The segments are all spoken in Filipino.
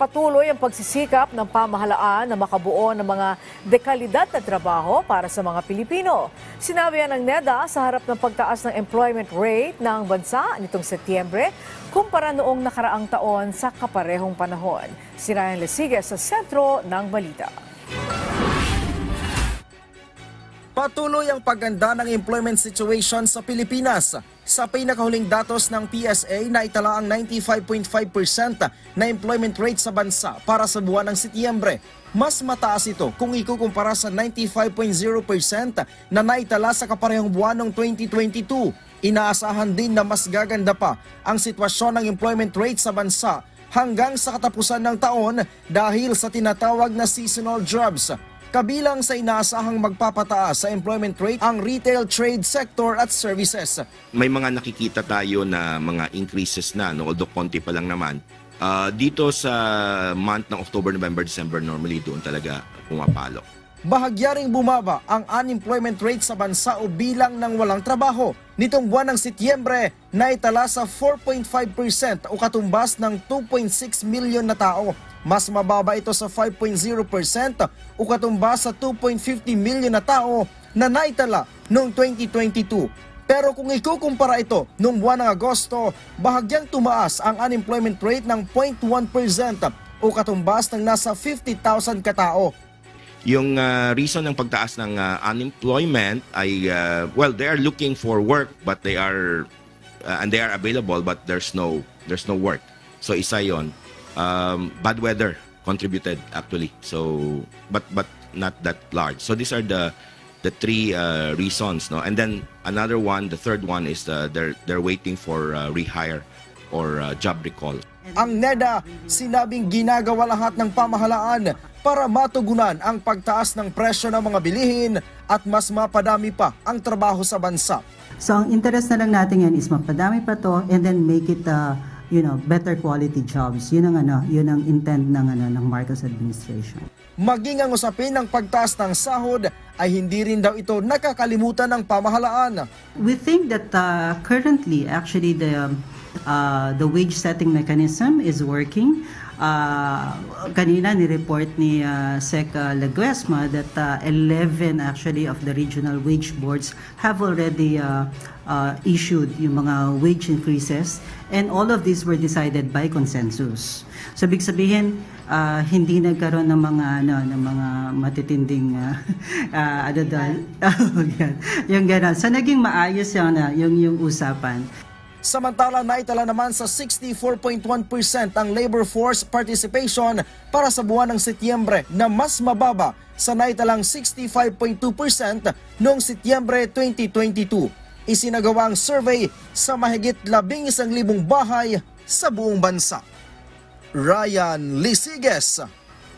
Patuloy ang pagsisikap ng pamahalaan na makabuo ng mga dekalidad na trabaho para sa mga Pilipino. Sinabi yan ng NEDA sa harap ng pagtaas ng employment rate ng bansa nitong Setyembre kumpara noong nakaraang taon sa kaparehong panahon. Si Ryan Lesigas sa sentro ng balita. Patuloy ang pagganda ng employment situation sa Pilipinas. Sa pinakahuling datos ng PSA na itala ang 95.5% na employment rate sa bansa para sa buwan ng Setyembre. Mas mataas ito kung ikukumpara sa 95.0% na naitala sa kaparehong buwan ng 2022. Inaasahan din na mas gaganda pa ang sitwasyon ng employment rate sa bansa hanggang sa katapusan ng taon dahil sa tinatawag na seasonal jobs. Kabilang sa inaasahang magpapataas sa employment rate ang retail, trade sector at services. May mga nakikita tayo na mga increases na, no? Although konti pa lang naman. Dito sa month ng October, November, December, normally doon talaga pumapalo. Bahagya ring bumaba ang unemployment rate sa bansa o bilang ng walang trabaho. Nitong buwan ng Setyembre, naitala sa 4.5% o katumbas ng 2.6 milyon na tao. Mas mababa ito sa 5.0% o katumbas sa 2.50 milyon na tao na naitala noong 2022. Pero kung ikukumpara ito noong buwan ng Agosto, bahagyang tumaas ang unemployment rate ng 0.1% o katumbas ng nasa 50,000 katao. Yung reason ng pagtaas ng unemployment ay, well, they are looking for work but they are available but there's no work. So isa yon. Bad weather contributed actually, so but not that large. So these are the three reasons, no? And then another one, the third one is they're waiting for rehire or job recall. Ang NEDA sinabing ginagawa lahat ng pamahalaan para matugunan ang pagtaas ng presyo ng mga bilihin at mas mapadami pa ang trabaho sa bansa. So ang interest na lang natin yan is mapadami pa to and then make it better quality jobs. Yun ang intent ng Marcos administration. Maging ang usapin ng pagtaas ng sahod ay hindi rin daw ito nakakalimutan ng pamahalaan. We think that currently actually the wage setting mechanism is working. Kanina ni-report ni Sec Laguesma that 11 actually of the regional wage boards have already issued yung mga wage increases, and all of these were decided by consensus. So ibig sabihin hindi nagkaroon ng mga matitinding yung gano'n. So naging maayos yung usapan. Samantala, naitala naman sa 64.1% ang labor force participation para sa buwan ng Setyembre na mas mababa sa naitalang 65.2% noong Setyembre 2022. Isinagawa ang survey sa mahigit 11,000 bahay sa buong bansa. Ryan Lesigas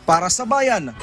para sa Bayan.